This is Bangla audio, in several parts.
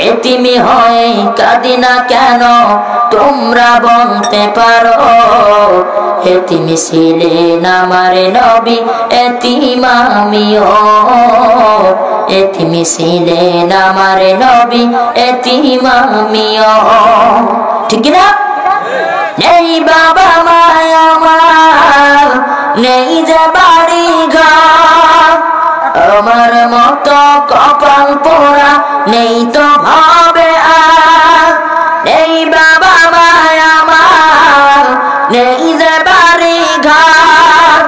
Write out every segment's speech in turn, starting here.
এতিমি হয়ে কাঁদি না কেন তোমরা বলতে পারো, এতিমি ছিলেন আমার নবী এতিম আমিও, এতিমি ছিলেন আমার নবী এতিম আমিও। ঠিক না? নেই বাবা মায় আমার, নেই যে বাড়ি ঘর, আমার মতো কপাল পোড়া নেই তো ভাবে আর। নেই বাবা মায় আমার, নেই যে বাড়ি ঘর,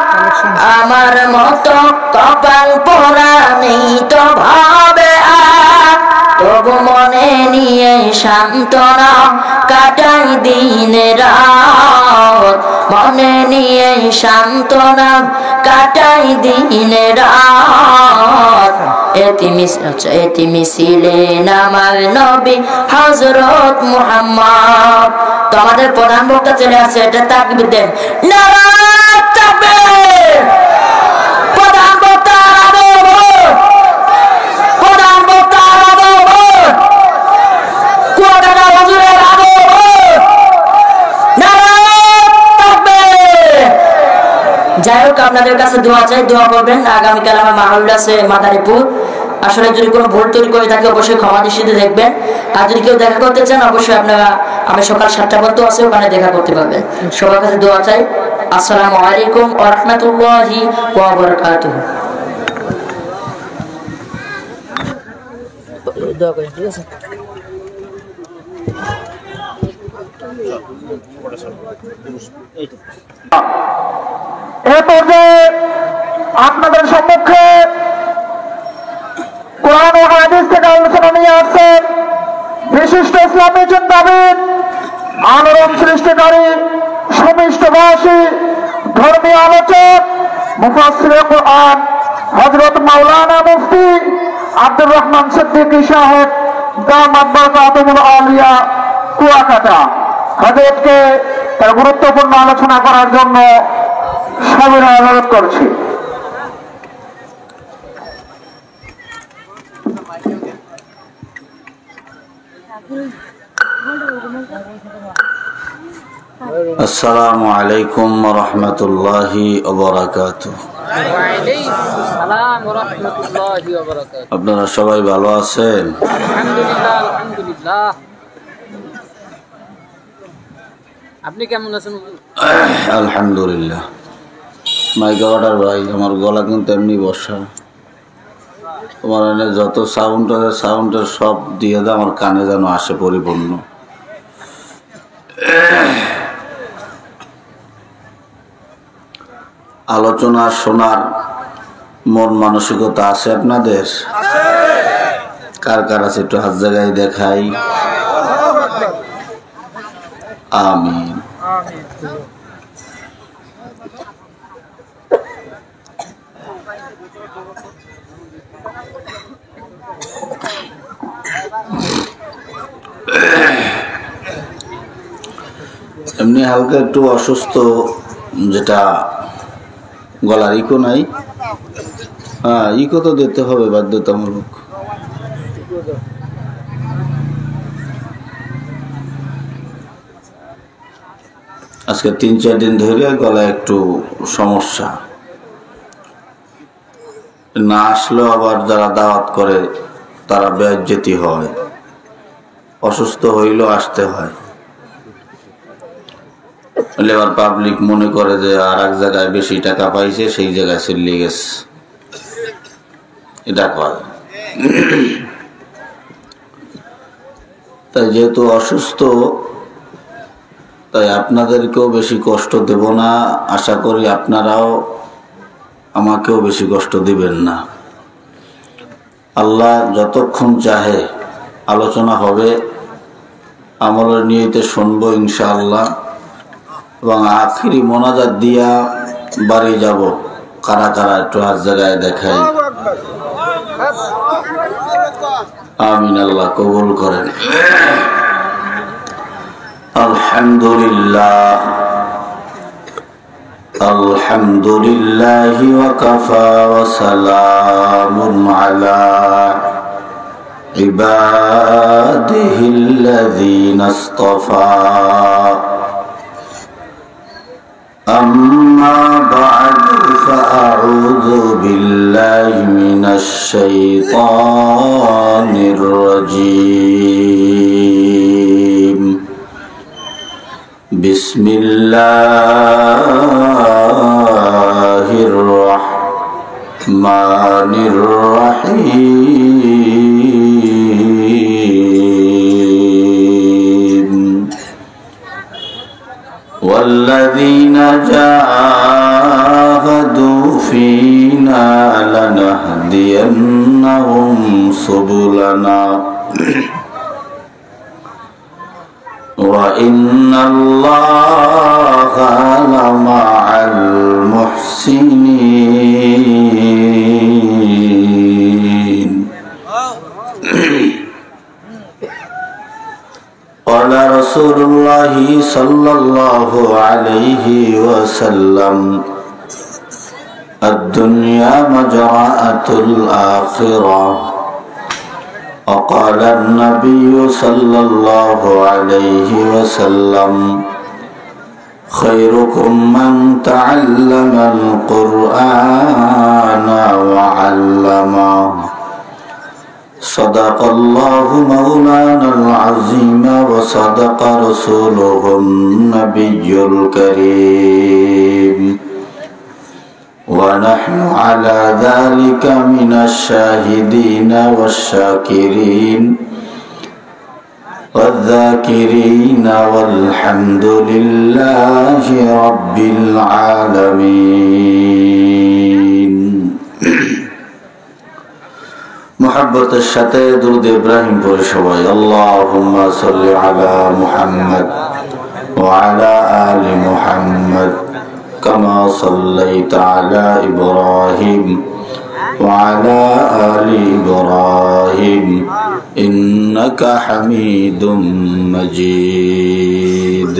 আমার মতো কপাল পোড়া নেই তো ভাবে আর। তবু মনে নিয়ে সান্ত্বনা কাটাই দিন রাত, মনে নিয়ে সান্ত্বনা কাটাই দিন রাত। এতিমি ছিলেন আমার নবী হযরত মুহাম্মদ। তো আমাদের প্রধান বক্তা চলে আসছে, এটা তাকবীর দেন, নারায়ে তাকবীর। প্রধান বক্তা প্রধান বক্তা কুয়াকাটা হুজুরের যাই হোক, আপনাদের কাছে দোয়া চাই, দোয়া করবেন। আগামীকাল আমার মাহফিল আছে মাদারীপুর। আসলে যদি কোনো ভুল তৈরি করে থাকে অবশ্যই ক্ষমা দৃষ্টিতে দেখবেন। আর যদি কেউ দেখা করতে চান অবশ্যই আপনারা, আমি সকাল 7টা পর্যন্ত আছে, ওখানে দেখা করতে পারবেন। সবার কাছে দোয়া চাই। আসসালামু আলাইকুম ওয়া রাহমাতুল্লাহি ওয়া বারাকাতুহু। দোয়া করেন, ঠিক আছে? এ পর্যায়ে আপনাদের সম্মুখে কোরআন ও হাদিস থেকে আলোচনা নিয়ে আসছেন বিশিষ্ট ইসলামী চিন্তাবিদ, আলোড়ন সৃষ্টিকারী, সুমিষ্টভাষী, ধর্মীয় আলোচক, মুফাসসিরে কোরআন হযরত মাওলানা মুফতি আব্দুর রহমান সিদ্দিকী সাহেব দামাত বারকাতুহুল আলিয়া কুয়াকাটা। হযরতকে তার গুরুত্বপূর্ণ আলোচনা করার জন্য সবিনয় অনুরোধ করছি। আসসালামু আলাইকুম ওয়া রাহমাতুল্লাহি ওয়া বারাকাতুহু। আপনারা সবাই ভালো আছেন? আলহামদুলিল্লাহ, আলহামদুলিল্লাহ। আপনি কেমন আছেন? আলহামদুলিল্লাহ। মাইকা অর্ডার ভাই, আমার গলা কিন্তু এমনি বসা। তোমার এনে যত সাউন্ড আছে সাউন্ডের সব দিয়ে দাও, আমার কানে যেন আসে পরিপূর্ণ। আলোচনা শোনার মন মানসিকতা আছে আপনাদের? কার কার আছে একটু হাত জায়গায় দেখাই। আমিন। এমনি হালকা একটু অসুস্থ, যেটা গলার ইকো নাই। হ্যাঁ, ইকো তো দিতে হবে বাধ্যতামূলক। আজকে 3-4 দিন ধরে গলায় একটু সমস্যা। না আসলেও আবার যারা দাওয়াত করে তারা বেজ্জতি হয়, অসুস্থ হইলেও আসতে হয়। এবার পাবলিক মনে করে যে আর এক জায়গায় বেশি টাকা পাইছে, সেই জায়গায় চলে গেছে, এটা কয়। তাই যেহেতু অসুস্থ, তাই আপনাদেরকেও বেশি কষ্ট দেব না। আশা করি আপনারাও আমাকেও বেশি কষ্ট দিবেন না। আল্লাহ যতক্ষণ চাহে আলোচনা হবে, আমলের নিয়তে শুনবো ইনশাআল্লাহ, এবং আখিরি মোনাজাত দিয়া বাড়ি যাব। কারা কারা একটু হাত জায়গায় দেখাই। আমিন, আল্লাহ কবুল করেন। আলহামদুলিল্লাহ, আলহামদুলিল্লাহি ওয়া কাফা ওয়া সালামুন আলা عباده الذين اصطفى أما بعد فأعوذ بالله من الشيطان الرجيم بسم الله الرحمن الرحيم والذين جاهدوا فينا لنهدينهم سبلنا وإن الله لمع المحسنين قال رسول الله صلى الله عليه وسلم الدنيا مزرعة الآخرة وقال النبي صلى الله عليه وسلم خيركم من تعلم القرآن وعلمه صدق الله مولانا العظيم وصدق رسوله النبي الكريم ونحن على ذلك من الشاهدين والشاكرين والذاكرين والحمد لله رب العالمين محبت الشتى درود إبراهيم برشوي اللهم صل على محمد وعلى آل محمد كما صليت على إبراهيم وعلى آل إبراهيم إنك حميد مجيد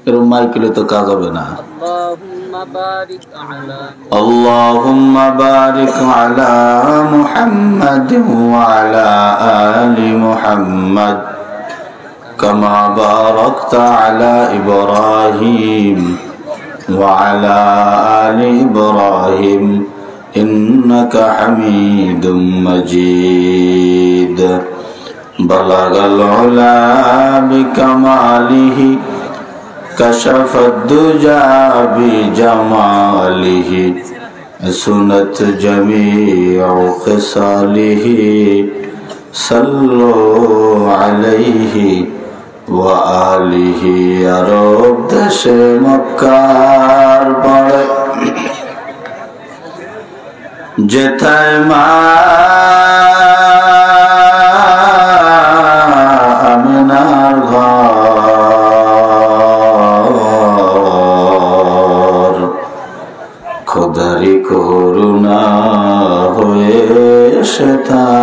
رمائك لتكاذبنا اللهم بارك على محمد وعلى آل محمد كما باركت على إبراهيم وعلى آل إبراهيم إنك حميد مجيد بلغ العلا بكماله كشف الدجى بجماله سنت جميع خصاله صلوا عليه وآله আরব দেশে মক্কার পরে যেথায় মা আমিনার ঘর খোদারি করুণা হয়ে সেথায়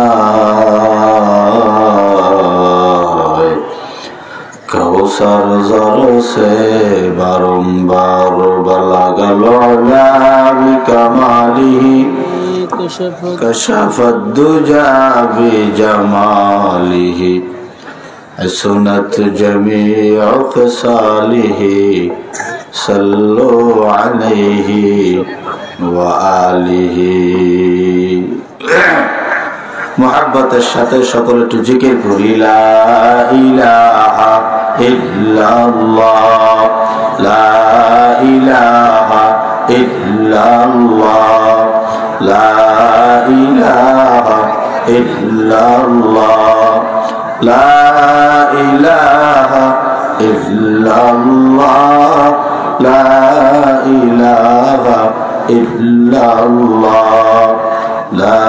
কৌসর জর সে বারম্বার বলাগল বিকমালিহি كشف الدجى بجماله حسنت جميع خصاله صلوا عليه وآله محبতের সাথে সকলে একটু জিকির করি লা ইলাহা ইল্লাল্লাহ লা ইলাহা ইল্লাল্লাহ لا إله إلا الله لا إله إلا الله لا إله إلا الله لا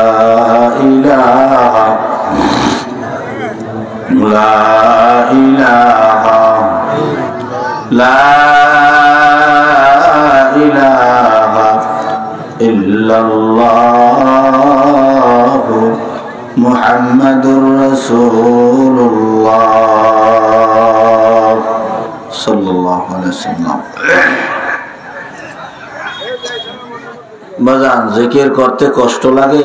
إله لا إله لا إله إلا الله محمد رسول الله صلى الله عليه وسلم বাজান জিকির করতে কষ্ট লাগে।